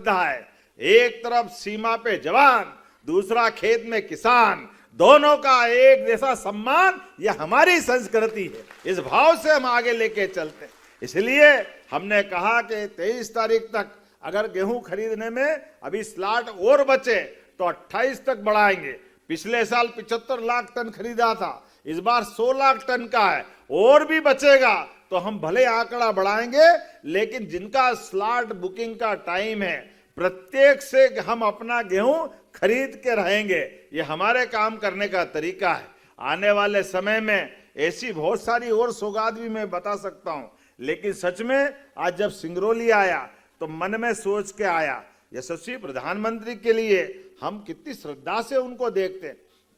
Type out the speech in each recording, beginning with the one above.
श्रद्धा है। एक तरफ सीमा पे जवान, दूसरा खेत में किसान, दोनों का एक जैसा सम्मान, ये हमारी संस्कृति है। इस भाव से हम आगे लेके चलते हैं। इसलिए हमने कहा कि 23 तारीख तक अगर गेहूं खरीदने में अभी स्लॉट और बचे तो 28 तक बढ़ाएंगे। पिछले साल 75 लाख टन खरीदा था, इस बार 100 लाख टन का है, और भी बचेगा तो हम भले आंकड़ा बढ़ाएंगे, लेकिन जिनका स्लॉट बुकिंग का टाइम है प्रत्येक से हम अपना गेहूं खरीद के रहेंगे। ये हमारे काम करने का तरीका है। आने वाले समय में ऐसी बहुत सारी और सौगात भी मैं बता सकता हूं, लेकिन सच में आज जब सिंगरौली आया तो मन में सोच के आया, यशस्वी प्रधानमंत्री के लिए हम कितनी श्रद्धा से उनको देखते,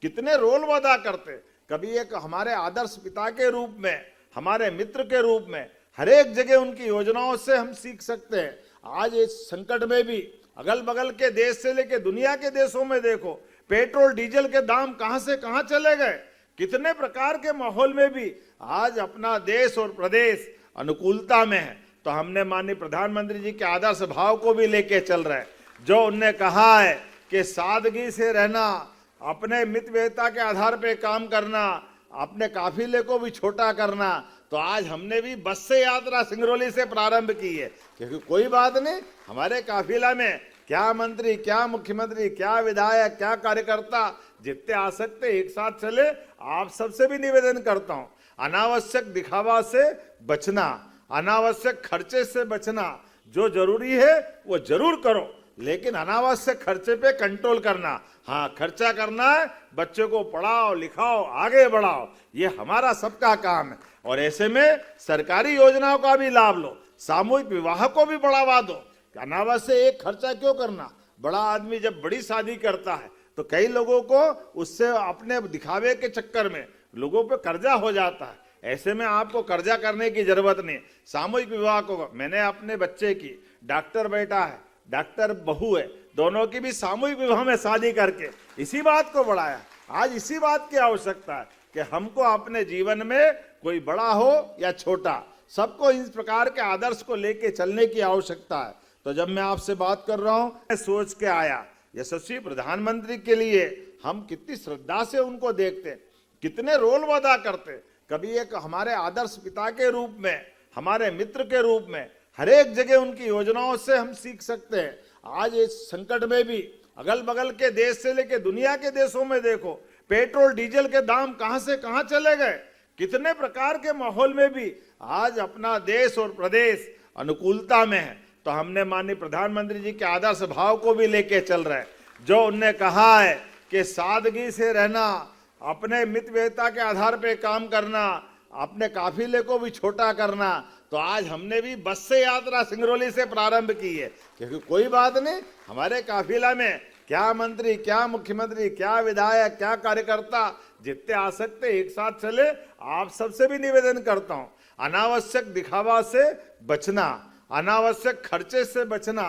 कितने रोल अदा करते। कभी एक हमारे आदर्श पिता के रूप में, हमारे मित्र के रूप में, हर एक जगह उनकी योजनाओं से हम सीख सकते हैं। आज इस संकट में भी अगल बगल के देश से लेकर दुनिया के देशों में देखो, पेट्रोल डीजल के दाम कहां से कहां चले गए। कितने प्रकार के माहौल में भी आज अपना देश और प्रदेश अनुकूलता में है। तो हमने माननीय प्रधानमंत्री जी के आदर्श भाव को भी लेके चल रहे हैं। जो उनने कहा है कि सादगी से रहना, अपने मितव्ययिता के आधार पे काम करना, अपने काफिले को भी छोटा करना, तो आज हमने भी बस से यात्रा सिंगरौली से प्रारंभ की है। क्योंकि कोई बात नहीं, हमारे काफिला में क्या मंत्री, क्या मुख्यमंत्री, क्या विधायक, क्या कार्यकर्ता जितने आ सकते एक साथ चले। आप सबसे भी निवेदन करता हूं, अनावश्यक दिखावा से बचना, अनावश्यक खर्चे से बचना। जो जरूरी है वो जरूर करो, लेकिन अनावश्यक खर्चे पे कंट्रोल करना। हाँ, खर्चा करना है, बच्चों को पढ़ाओ लिखाओ आगे बढ़ाओ, ये हमारा सबका काम है। और ऐसे में सरकारी योजनाओं का भी लाभ लो, सामूहिक विवाह को भी बढ़ावा दो। अनावश्यक एक खर्चा क्यों करना। बड़ा आदमी जब बड़ी शादी करता है तो कई लोगों को उससे अपने दिखावे के चक्कर में लोगों पे कर्जा हो जाता है। ऐसे में आपको कर्जा करने की जरूरत नहीं। सामूहिक विवाह को, मैंने अपने बच्चे की, डॉक्टर बेटा है, डॉक्टर बहू है, दोनों की भी सामूहिक विवाह में शादी करके इसी बात को बढ़ाया। आज इसी बात की आवश्यकता है कि हमको अपने जीवन में कोई बड़ा हो या छोटा, सबको इस प्रकार के आदर्श को लेके चलने की आवश्यकता है। तो जब मैं आपसे बात कर रहा हूं, मैं सोच के आया, यशस्वी प्रधानमंत्री के लिए हम कितनी श्रद्धा से उनको देखते, कितने रोल अदा करते। कभी एक हमारे आदर्श पिता के रूप में, हमारे मित्र के रूप में, हर एक जगह उनकी योजनाओं से हम सीख सकते हैं। आज इस संकट में भी अगल बगल के देश से लेकर दुनिया के देशों में देखो, पेट्रोल डीजल के दाम कहां से कहां चले गए। कितने प्रकार के माहौल में भी आज अपना देश और प्रदेश अनुकूलता में है। तो हमने माननीय प्रधानमंत्री जी के आदर्श भाव को भी लेके चल रहे हैं। जो उनने कहा है कि सादगी से रहना, अपने मितव्ययिता के आधार पे काम करना, अपने काफिले को भी छोटा करना, तो आज हमने भी बस से यात्रा सिंगरौली से प्रारंभ की है। क्योंकि कोई बात नहीं, हमारे काफिला में क्या मंत्री, क्या मुख्यमंत्री, क्या विधायक, क्या कार्यकर्ता जितने आ सकते एक साथ चले। आप सबसे भी निवेदन करता हूं, अनावश्यक दिखावा से बचना, अनावश्यक खर्चे से बचना।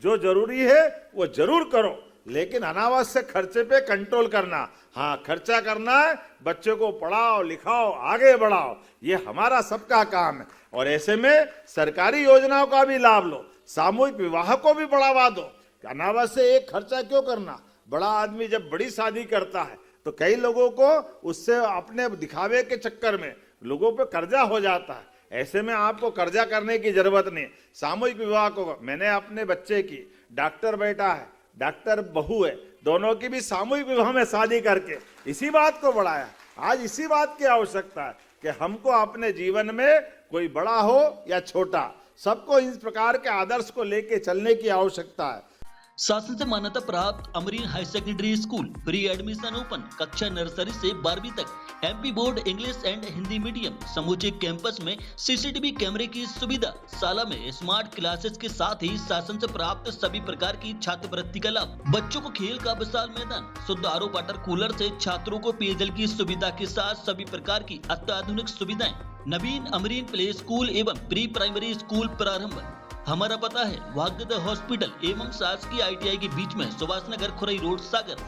जो जरूरी है वो जरूर करो, लेकिन अनावश्यक खर्चे पे कंट्रोल करना। हाँ, खर्चा करना है, बच्चों को पढ़ाओ लिखाओ आगे बढ़ाओ, ये हमारा सबका काम है। और ऐसे में सरकारी योजनाओं का भी लाभ लो, सामूहिक विवाह को भी बढ़ावा दो। अनावश्यक एक खर्चा क्यों करना। बड़ा आदमी जब बड़ी शादी करता है तो कई लोगों को उससे अपने दिखावे के चक्कर में लोगों पे कर्जा हो जाता है। ऐसे में आपको कर्जा करने की जरूरत नहीं। सामूहिक विवाह को, मैंने अपने बच्चे की, डॉक्टर बेटा है, डॉक्टर बहू है, दोनों की भी सामूहिक विवाह में शादी करके इसी बात को बढ़ाया। आज इसी बात की आवश्यकता है कि हमको अपने जीवन में कोई बड़ा हो या छोटा, सबको इस प्रकार के आदर्श को लेके चलने की आवश्यकता है। शासन से मान्यता प्राप्त Amreen high secondary school, pre admission open, कक्षा नर्सरी से 12वीं तक, MP board English and Hindi medium. समूचे कैंपस में सीसीटीवी कैमरे की सुविधा, शाला में स्मार्ट क्लासेस के साथ ही शासन से प्राप्त सभी प्रकार की छात्रवृत्ति का लाभ। बच्चों को खेल का विशाल मैदान, शुद्ध आरओ वाटर कूलर से छात्रों को पेयजल की सुविधा के साथ सभी प्रकार की अत्याधुनिक सुविधाएं। नवीन अमरीन प्ले स्कूल एवं प्री प्राइमरी स्कूल प्रारंभ। हमारा पता है भाग्योदय हॉस्पिटल एवं शासकीय ITI के बीच में, सुभाष नगर, खुरई रोड, सागर।